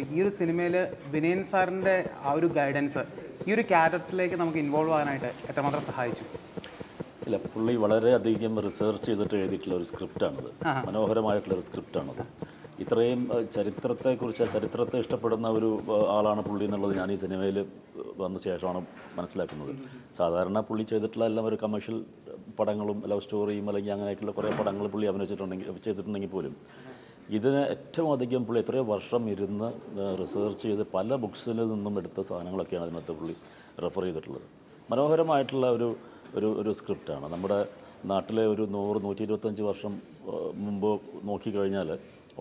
ഈ ഒരു സിനിമയിൽ വിനയൻ സാറിൻ്റെ ആ ഒരു ഗൈഡൻസ് ഈ ഒരു ക്യാരക്ടറിലേക്ക് നമുക്ക് ഇൻവോൾവ് ആകാനായിട്ട് എത്രമാത്രം സഹായിച്ചു? ഇല്ല, പുള്ളി വളരെയധികം റിസർച്ച് ചെയ്തിട്ട് എഴുതിയിട്ടുള്ള ഒരു സ്ക്രിപ്റ്റാണത്. മനോഹരമായിട്ടുള്ളൊരു സ്ക്രിപ്റ്റാണത്. ഇത്രയും ചരിത്രത്തെ ഇഷ്ടപ്പെടുന്ന ഒരു ആളാണ് പുള്ളി എന്നുള്ളത് ഞാൻ ഈ സിനിമയിൽ വന്ന ശേഷമാണ് മനസ്സിലാക്കുന്നത്. സാധാരണ പുള്ളി ചെയ്തിട്ടുള്ള എല്ലാം ഒരു കമേഴ്ഷ്യൽ പടങ്ങളും ലവ് സ്റ്റോറിയും അല്ലെങ്കിൽ അങ്ങനെയൊക്കെയുള്ള കുറേ പടങ്ങൾ പുള്ളി ചെയ്തിട്ടുണ്ടെങ്കിൽ പോലും ഇതിന് ഏറ്റവും അധികം പുള്ളി എത്രയോ വർഷം ഇരുന്ന് റിസർച്ച് ചെയ്ത് പല ബുക്സിൽ നിന്നും എടുത്ത സാധനങ്ങളൊക്കെയാണ് അതിനകത്ത് പുള്ളി റെഫർ ചെയ്തിട്ടുള്ളത്. മനോഹരമായിട്ടുള്ള ഒരു സ്ക്രിപ്റ്റാണ്. നമ്മുടെ നാട്ടിലെ ഒരു 100-125 വർഷം മുമ്പ് നോക്കിക്കഴിഞ്ഞാൽ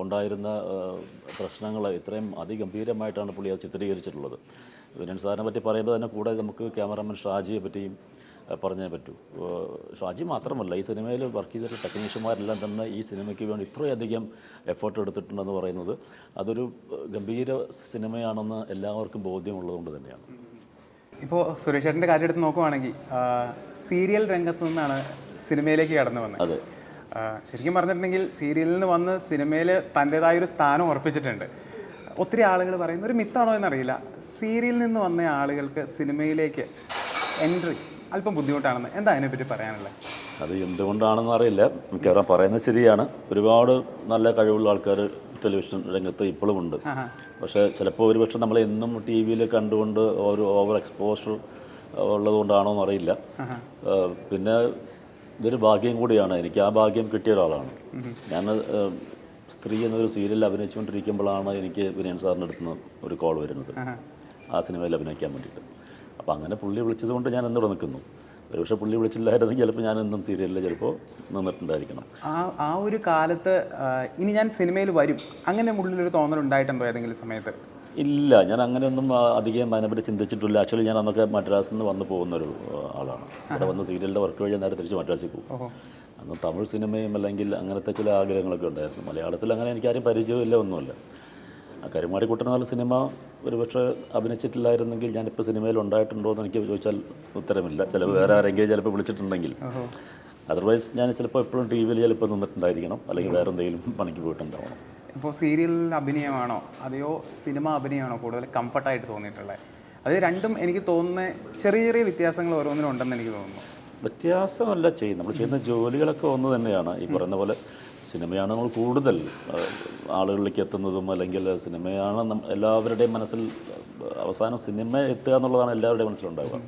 ഉണ്ടായിരുന്ന പ്രശ്നങ്ങൾ ഇത്രയും അതിഗംഭീരമായിട്ടാണ് പുള്ളി അത് ചിത്രീകരിച്ചിട്ടുള്ളത്. വിനയൻ സാറിനെ പറ്റി പറയുമ്പോൾ തന്നെ കൂടെ നമുക്ക് ക്യാമറാമാൻ ഷാജിയെ പറ്റിയും പറഞ്ഞേ പറ്റൂ. ഷാജി മാത്രമല്ല, ഈ സിനിമയിൽ വർക്ക് ചെയ്തിട്ട് ടെക്നീഷ്യന്മാരെല്ലാം തന്നെ ഈ സിനിമയ്ക്ക് വേണ്ടി ഇത്രയധികം എഫേർട്ട് എടുത്തിട്ടുണ്ടെന്ന് പറയുന്നത് അതൊരു ഗംഭീര സിനിമയാണെന്ന് എല്ലാവർക്കും ബോധ്യമുള്ളതുകൊണ്ട് തന്നെയാണ്. ഇപ്പോൾ സുരേഷ് ചേട്ടൻ്റെ കാര്യം എടുത്ത് നോക്കുവാണെങ്കിൽ സീരിയൽ രംഗത്ത് നിന്നാണ് സിനിമയിലേക്ക് കടന്നു വന്നത്. അതെ, ശരിക്കും പറഞ്ഞിട്ടുണ്ടെങ്കിൽ സീരിയലിൽ നിന്ന് വന്ന് സിനിമയിൽ തൻ്റേതായൊരു സ്ഥാനം ഉറപ്പിച്ചിട്ടുണ്ട്. ഒത്തിരി ആളുകൾ പറയുന്ന ഒരു മിത്താണോ എന്നറിയില്ല, സീരിയലിൽ നിന്ന് വന്ന ആളുകൾക്ക് സിനിമയിലേക്ക് എൻട്രി അല്പം ബുദ്ധിമുട്ടാണെന്ന്. എന്താ അതിനെപ്പറ്റി പറയാനുള്ളത്? അത് എന്തുകൊണ്ടാണെന്ന് അറിയില്ല. മിക്കവാറും പറയുന്നത് ശരിയാണ്. ഒരുപാട് നല്ല കഴിവുള്ള ആൾക്കാർ ടെലിവിഷൻ രംഗത്ത് ഇപ്പോഴും ഉണ്ട്. പക്ഷേ ചിലപ്പോൾ ഒരുപക്ഷെ നമ്മൾ എന്നും ടി വിയിൽ കണ്ടുകൊണ്ട് ഒരു ഓവർ എക്സ്പോഷർ ഉള്ളതുകൊണ്ടാണോ എന്നറിയില്ല. പിന്നെ ഇതൊരു ഭാഗ്യം കൂടിയാണ്. എനിക്ക് ആ ഭാഗ്യം കിട്ടിയ ഒരാളാണ് ഞാൻ. സ്ത്രീ എന്നൊരു സീരിയലിൽ അഭിനയിച്ചുകൊണ്ടിരിക്കുമ്പോഴാണ് എനിക്ക് വിനയൻ സാറിൻ്റെ അടുത്ത് നിന്ന് ഒരു കോൾ വരുന്നത് ആ സിനിമയിൽ അഭിനയിക്കാൻ വേണ്ടിയിട്ട്. അപ്പോൾ അങ്ങനെ പുള്ളി വിളിച്ചതുകൊണ്ട് ഞാൻ എന്നിവിടെ നിൽക്കുന്നു. ഒരുപക്ഷെ പുള്ളി വിളിച്ചില്ലായിരുന്നെങ്കിൽ ചിലപ്പോൾ ഞാൻ എന്നും സീരിയലിൽ ചിലപ്പോൾ നിന്നിട്ടുണ്ടായിരിക്കണം. ആ ഒരു കാലത്ത് ഇനി ഞാൻ സിനിമയിൽ വരും അങ്ങനെ ഉള്ളിലൊരു തോന്നലുണ്ടായിട്ടുണ്ടോ ഏതെങ്കിലും സമയത്ത്? ഇല്ല, ഞാൻ അങ്ങനെയൊന്നും അധികം അതിനെപ്പറ്റി ചിന്തിച്ചിട്ടില്ല. ആക്ച്വലി ഞാൻ അന്നൊക്കെ മദ്രാസിൽ നിന്ന് വന്ന് പോകുന്നൊരു ആളാണ്. അവിടെ വന്ന് സീരിയലിൻ്റെ വർക്ക് കഴിഞ്ഞാൽ നേരെ തിരിച്ച് മദ്രാസിൽ പോകും. അന്ന് തമിഴ് സിനിമയും അല്ലെങ്കിൽ അങ്ങനത്തെ ചില ആഗ്രഹങ്ങളൊക്കെ ഉണ്ടായിരുന്നു. മലയാളത്തിൽ അങ്ങനെ എനിക്കാരും പരിചയമില്ല, ഒന്നുമില്ല. കരുമാടിക്കുട്ടൻ എന്നുള്ള സിനിമ ഒരുപക്ഷെ അഭിനയിച്ചിട്ടില്ലായിരുന്നെങ്കിൽ ഞാനിപ്പോൾ സിനിമയിൽ ഉണ്ടായിട്ടുണ്ടോ എന്ന് എനിക്ക് ചോദിച്ചാൽ ഉത്തരമില്ല. ചിലപ്പോൾ വേറെ ആരെങ്കിലും ചിലപ്പോൾ വിളിച്ചിട്ടുണ്ടെങ്കിൽ. അതർവൈസ് ഞാൻ ചിലപ്പോൾ എപ്പോഴും ടി വിയിൽ ചിലപ്പോൾ നിന്നിട്ടുണ്ടായിരിക്കണം, അല്ലെങ്കിൽ വേറെ എന്തെങ്കിലും പണിക്ക് പോയിട്ടുണ്ടാവണം. ഇപ്പോൾ സീരിയൽ അഭിനയമാണോ അതെയോ സിനിമ അഭിനയമാണോ കൂടുതൽ കംഫർട്ടായിട്ട് തോന്നിയിട്ടുള്ളത്? അത് രണ്ടും എനിക്ക് തോന്നുന്ന ചെറിയ ചെറിയ വ്യത്യാസങ്ങൾ ഓരോന്നിനും ഉണ്ടെന്ന് എനിക്ക് തോന്നുന്നു. വ്യത്യാസമല്ല, നമ്മൾ ചെയ്യുന്ന ജോലികളൊക്കെ ഒന്ന് തന്നെയാണ്. ഈ പറയുന്ന പോലെ സിനിമയാണ് നമ്മൾ കൂടുതൽ ആളുകളിലേക്ക് എത്തുന്നതും, അല്ലെങ്കിൽ സിനിമയാണ് എല്ലാവരുടെയും മനസ്സിൽ അവസാനം സിനിമ എത്തുക എന്നുള്ളതാണ് എല്ലാവരുടെയും മനസ്സിലുണ്ടാവുക.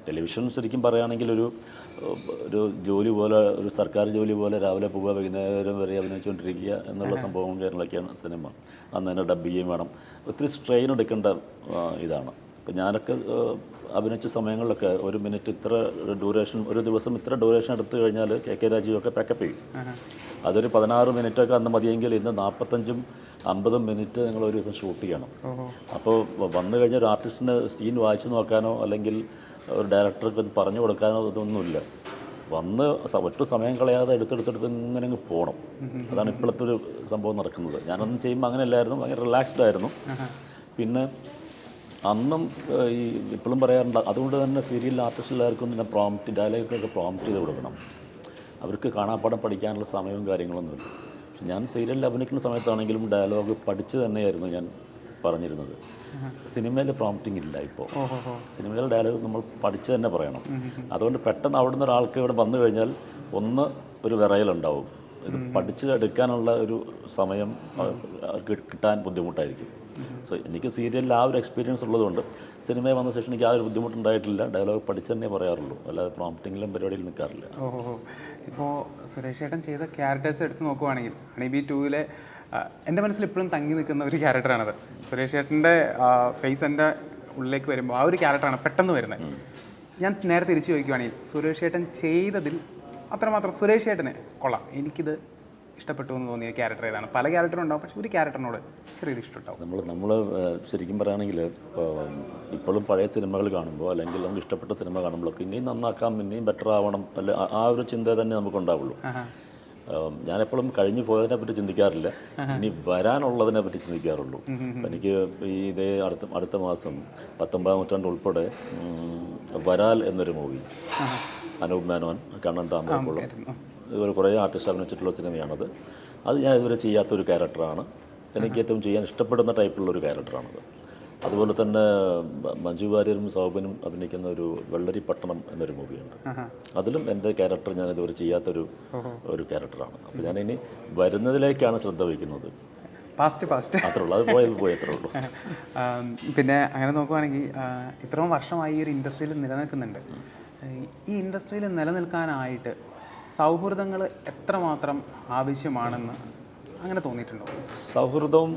ടെലിവിഷൻ ശരിക്കും പറയുകയാണെങ്കിൽ ഒരു ജോലി പോലെ, ഒരു സർക്കാർ ജോലി പോലെ രാവിലെ പോവുക, വൈകുന്നേരം വരെ അഭിനയിച്ചുകൊണ്ടിരിക്കുക എന്നുള്ള സംഭവം കാര്യങ്ങളൊക്കെയാണ് സിനിമ. അന്ന് തന്നെ ഡബ് ചെയ്യുകയും വേണം, ഒത്തിരി സ്ട്രെയിൻ എടുക്കേണ്ട ഇതാണ്. ഇപ്പം ഞാനൊക്കെ അഭിനയിച്ച സമയങ്ങളിലൊക്കെ ഒരു മിനിറ്റ് ഇത്ര ഡ്യൂറേഷൻ, ഒരു ദിവസം ഇത്ര ഡ്യൂറേഷൻ എടുത്തു കഴിഞ്ഞാൽ കെ രാജീവൊക്കെ പാക്കപ്പ് ചെയ്യും. അതൊരു 16 മിനിറ്റൊക്കെ അന്ന് മതിയെങ്കിൽ ഇന്ന് 45-50 മിനിറ്റ് നിങ്ങൾ ഒരു ദിവസം ഷൂട്ട് ചെയ്യണം. അപ്പോൾ വന്നു കഴിഞ്ഞാൽ ഒരു ആർട്ടിസ്റ്റിന് സീൻ വായിച്ചു നോക്കാനോ അല്ലെങ്കിൽ ഒരു ഡയറക്ടർക്ക് പറഞ്ഞു കൊടുക്കാനോ ഇതൊന്നുമില്ല. വന്ന് ഒട്ടും സമയം കളയാതെ എടുത്തെടുത്തെടുത്ത് ഇങ്ങനെ അങ്ങ് പോകണം. അതാണ് ഇപ്പോഴത്തെ ഒരു സംഭവം നടക്കുന്നത്. ഞാനൊന്നും ചെയ്യുമ്പോൾ അങ്ങനെയല്ലായിരുന്നു, ഭയങ്കര റിലാക്സ്ഡ് ആയിരുന്നു. പിന്നെ അന്നും ഈ ഇപ്പോഴും പറയാറുണ്ട്, അതുകൊണ്ട് തന്നെ സീരിയൽ ആർട്ടിസ്റ്റിലാർക്കും പിന്നെ ഡയലോഗൊക്കെ പ്രോംപ്റ്റ് ചെയ്ത് കൊടുക്കണം. അവർക്ക് കാണാപ്പാടം പഠിക്കാനുള്ള സമയവും കാര്യങ്ങളൊന്നുമില്ല. പക്ഷെ ഞാൻ സീരിയലിൽ അഭിനയിക്കുന്ന സമയത്താണെങ്കിലും ഡയലോഗ് പഠിച്ച് തന്നെയായിരുന്നു ഞാൻ പറഞ്ഞിരുന്നത്. സിനിമയിൽ പ്രോംപ്റ്റിംഗ് ഇല്ല. ഇപ്പോൾ സിനിമയിലെ ഡയലോഗ് നമ്മൾ പഠിച്ച് തന്നെ പറയണം. അതുകൊണ്ട് പെട്ടെന്ന് അവിടുന്ന് ഒരാൾക്ക് ഇവിടെ വന്നു കഴിഞ്ഞാൽ ഒരു വിറയലുണ്ടാവും. ഇത് പഠിച്ചെടുക്കാനുള്ള ഒരു സമയം കിട്ടാൻ ബുദ്ധിമുട്ടായിരിക്കും. സോ എനിക്ക് സീരിയലിൽ ആ ഒരു എക്സ്പീരിയൻസ് ഉള്ളതുകൊണ്ട് സിനിമയിൽ വന്ന ശേഷം എനിക്ക് ആ ഒരു ബുദ്ധിമുട്ടുണ്ടായിട്ടില്ല. ഡയലോഗ് പഠിച്ച് തന്നെ പറയാറുള്ളൂ, അല്ലാതെ പ്രോംപ്റ്റിങ്ങിലും പരിപാടിയിൽ നിൽക്കാറില്ല. ഇപ്പോൾ സുരേഷ് ചേട്ടൻ ചെയ്ത ക്യാരക്ടേഴ്സ് എടുത്ത് നോക്കുവാണെങ്കിൽ ഹണിബി 2-ലെ എൻ്റെ മനസ്സിൽ ഇപ്പോഴും തങ്ങി നിൽക്കുന്ന ഒരു ക്യാരക്ടറാണത്. സുരേഷ് ചേട്ടൻ്റെ ഫേസ് എൻ്റെ ഉള്ളിലേക്ക് വരുമ്പോൾ ആ ഒരു ക്യാരക്ടറാണ് പെട്ടെന്ന് വരുന്നത്. ഞാൻ നേരെ തിരിച്ചു ചോദിക്കുവാണെങ്കിൽ സുരേഷ് ചേട്ടൻ ചെയ്തതിൽ അത്രമാത്രം സുരേഷ് ചേട്ടന് കൊള്ളാം, എനിക്കിത് ഇഷ്ടപ്പെട്ടു എന്ന് തോന്നിയ ക്യാരക്ടർ ഏതാണ്? പല ക്യാരക്ടറും ഉണ്ടാവും, പക്ഷെ ഒരു ക്യാരക്ടറിനോട് ചെറിയൊരു ഇഷ്ടമുണ്ടാവും. നമ്മൾ ശരിക്കും പറയുകയാണെങ്കിൽ ഇപ്പോഴും പഴയ സിനിമകൾ കാണുമ്പോൾ അല്ലെങ്കിൽ നമുക്ക് ഇഷ്ടപ്പെട്ട സിനിമ കാണുമ്പോഴൊക്കെ ഇനിയും നന്നാക്കാം, ഇനിയും ബെറ്റർ ആവണം, അല്ല ആ ഒരു ചിന്ത തന്നെ നമുക്കുണ്ടാവുള്ളൂ. ഞാനെപ്പോഴും കഴിഞ്ഞു പോയതിനെ പറ്റി ചിന്തിക്കാറില്ല, ഇനി വരാനുള്ളതിനെ പറ്റി ചിന്തിക്കാറുള്ളൂ. എനിക്ക് ഇതേ അടുത്ത മാസം 19-ാം നൂറ്റാണ്ട് ഉൾപ്പെടെ വരാൽ എന്നൊരു മൂവി, അനൂപ് മേനോൻ, കണ്ണൻ താമരക്കുളം, ഇതുപോലെ കുറേ ആർട്ടിസ്റ്റ് അഭിനയിച്ചിട്ടുള്ള സിനിമയാണത്. അത് ഞാൻ ഇതുവരെ ചെയ്യാത്തൊരു ക്യാരക്ടറാണ്. എനിക്ക് ഏറ്റവും ചെയ്യാൻ ഇഷ്ടപ്പെടുന്ന ടൈപ്പുള്ള ഒരു ക്യാരക്ടറാണത്. അതുപോലെ തന്നെ മഞ്ജു വാര്യരും സൗബനും അഭിനയിക്കുന്ന ഒരു വെള്ളരിപ്പട്ടണം എന്നൊരു മൂവിയുണ്ട്. അതിലും എൻ്റെ ക്യാരക്ടർ ഞാൻ ഇതുവരെ ചെയ്യാത്തൊരു ക്യാരക്ടറാണ്. അപ്പോൾ ഞാനിനി വരുന്നതിലേക്കാണ് ശ്രദ്ധ വയ്ക്കുന്നത്. പാസ്റ്റ് അത്രേ ഉള്ളൂ, അത് പോയി അത്രേ ഉള്ളൂ. പിന്നെ അങ്ങനെ നോക്കുവാണെങ്കിൽ ഇത്രയും വർഷമായി ഈ ഒരു ഇൻഡസ്ട്രിയിൽ നിലനിൽക്കുന്നുണ്ട്. ഈ ഇൻഡസ്ട്രിയിൽ നിലനിൽക്കാനായിട്ട് സൗഹൃദങ്ങൾ എത്രമാത്രം ആവശ്യമാണെന്ന് അങ്ങനെ തോന്നിയിട്ടുണ്ടോ? സൗഹൃദവും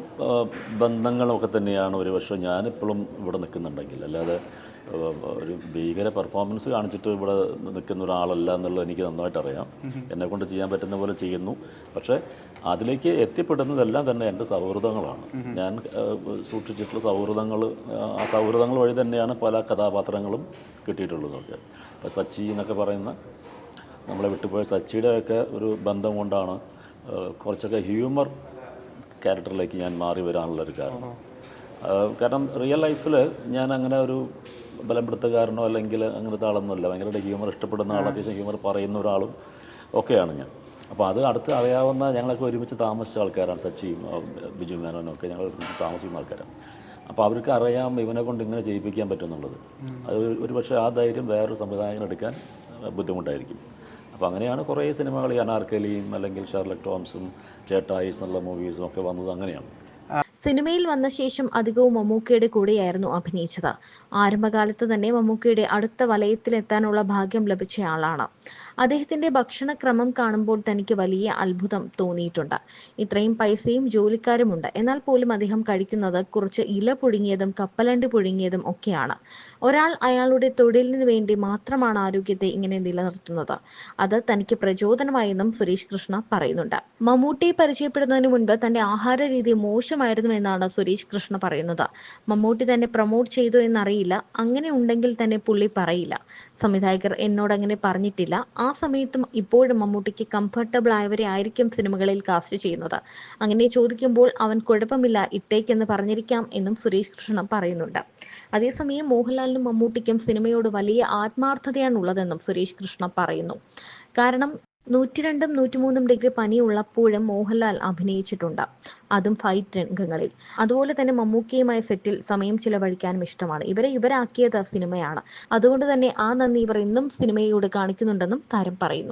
ബന്ധങ്ങളും ഒക്കെ തന്നെയാണ് ഒരുപക്ഷെ ഞാനിപ്പോഴും ഇവിടെ നിൽക്കുന്നുണ്ടെങ്കിൽ. അല്ലാതെ ഒരു ഭീകര പെർഫോമൻസ് കാണിച്ചിട്ട് ഇവിടെ നിൽക്കുന്ന ഒരാളല്ല എന്നുള്ളത് എനിക്ക് നന്നായിട്ട് അറിയാം. എന്നെക്കൊണ്ട് ചെയ്യാൻ പറ്റുന്ന പോലെ ചെയ്യുന്നു. പക്ഷേ അതിലേക്ക് എത്തിപ്പെടുന്നതെല്ലാം തന്നെ എൻ്റെ സൗഹൃദങ്ങളാണ്. ഞാൻ സൂക്ഷിച്ചിട്ടുള്ള സൗഹൃദങ്ങൾ, ആ സൗഹൃദങ്ങൾ വഴി തന്നെയാണ് പല കഥാപാത്രങ്ങളും കിട്ടിയിട്ടുള്ളതൊക്കെ. ഇപ്പോൾ സച്ചി എന്നൊക്കെ പറയുന്ന നമ്മളെ വിട്ടുപോയ സച്ചിയുടെയൊക്കെ ഒരു ബന്ധം കൊണ്ടാണ് കുറച്ചൊക്കെ ഹ്യൂമർ ക്യാരക്ടറിലേക്ക് ഞാൻ മാറി വരാനുള്ളൊരു കാരണം. കാരണം റിയൽ ലൈഫിൽ ഞാൻ അങ്ങനെ ഒരു ബലപ്പെടുത്തുകാരനോ അല്ലെങ്കിൽ അങ്ങനത്തെ ആളൊന്നുമില്ല. ഭയങ്കര ഹ്യൂമർ ഇഷ്ടപ്പെടുന്ന ആൾ, അത്യാവശ്യം ഹ്യൂമർ പറയുന്ന ഒരാളും ഒക്കെയാണ് ഞാൻ. അപ്പോൾ അത് അടുത്ത് അറിയാവുന്ന, ഞങ്ങളൊക്കെ ഒരുമിച്ച് താമസിച്ച ആൾക്കാരാണ്. സച്ചിയും ബിജു മേനോനും ഒക്കെ ഞങ്ങൾ ഒരുമിച്ച് താമസിക്കുന്ന ആൾക്കാരാണ്. അപ്പോൾ അവർക്ക് അറിയാം ഇവനെ കൊണ്ട് ഇങ്ങനെ ചെയ്യിപ്പിക്കാൻ പറ്റുമെന്നുള്ളത്. അത് ഒരു പക്ഷേ ആ ധൈര്യം വേറൊരു സംവിധായകൻ എടുക്കാൻ ബുദ്ധിമുട്ടായിരിക്കും. അപ്പോൾ അങ്ങനെയാണ് കുറേ സിനിമകൾ, ഈ അനാർക്കലിയും അല്ലെങ്കിൽ ഷെർലക് ടോംസും ചേട്ടായിസ് എന്നുള്ള മൂവീസും ഒക്കെ വന്നത് അങ്ങനെയാണ്. സിനിമയിൽ വന്ന ശേഷം അധികവും മമ്മൂക്കയുടെ കൂടെയായിരുന്നു അഭിനയിച്ചത്. ആരംഭകാലത്ത് തന്നെ മമ്മൂക്കയുടെ അടുത്ത വലയത്തിലെത്താനുള്ള ഭാഗ്യം ലഭിച്ചയാളാണ്. അദ്ദേഹത്തിന്റെ ഭക്ഷണക്രമം കാണുമ്പോൾ തനിക്ക് വലിയ അത്ഭുതം തോന്നിയിട്ടുണ്ട്. ഇത്രയും പൈസയും ജോലിക്കാരുമുണ്ട്, എന്നാൽ പോലും അദ്ദേഹം കഴിക്കുന്നത് കുറച്ച് ഇല പുഴുങ്ങിയതും കപ്പലണ്ടി പുഴുങ്ങിയതും ഒക്കെയാണ്. ഒരാൾ അയാളുടെ തൊഴിലിനു വേണ്ടി മാത്രമാണ് ആരോഗ്യത്തെ ഇങ്ങനെ നിലനിർത്തുന്നത്. അത് തനിക്ക് പ്രചോദനമായെന്നും സുരേഷ് കൃഷ്ണ പറയുന്നുണ്ട്. മമ്മൂട്ടിയെ പരിചയപ്പെടുന്നതിന് മുൻപ് തന്റെ ആഹാര രീതി മോശമായിരുന്നു എന്നാണ് സുരേഷ് കൃഷ്ണ പറയുന്നത്. മമ്മൂട്ടി തന്നെ പ്രൊമോട്ട് ചെയ്തു എന്നറിയില്ല. അങ്ങനെ ഉണ്ടെങ്കിൽ തന്നെ പുള്ളി പറയില്ല. സംവിധായകർ എന്നോട് അങ്ങനെ പറഞ്ഞിട്ടില്ല. ആ സമയത്തും ഇപ്പോഴും മമ്മൂട്ടിക്ക് കംഫർട്ടബിൾ ആയവരെ ആയിരിക്കും സിനിമകളിൽ കാസ്റ്റ് ചെയ്യുന്നത്. അങ്ങനെ ചോദിക്കുമ്പോൾ അവൻ കുഴപ്പമില്ല ഇട്ടേക്കെന്ന് പറഞ്ഞിരിക്കാം എന്നും സുരേഷ് കൃഷ്ണ പറയുന്നുണ്ട്. അതേസമയം മോഹൻലാലിനും മമ്മൂട്ടിക്കും സിനിമയോട് വലിയ ആത്മാർത്ഥതയാണ് ഉള്ളതെന്നും സുരേഷ് കൃഷ്ണ പറയുന്നു. കാരണം 102 103 ഡിഗ്രി പനി ഉള്ളപ്പോഴും മോഹൻലാൽ അഭിനയിച്ചിട്ടുണ്ട്, അതും ഫൈറ്റ് രംഗങ്ങളിൽ. അതുപോലെ തന്നെ മമ്മൂക്കയുമായി സെറ്റിൽ സമയം ചിലവഴിക്കാനും ഇഷ്ടമാണ്. ഇവരാക്കിയത് സിനിമയാണ്. അതുകൊണ്ട് തന്നെ ആ നന്ദി ഇവർ ഇന്നും സിനിമയോട് കാണിക്കുന്നുണ്ടെന്നും താരം പറയുന്നു.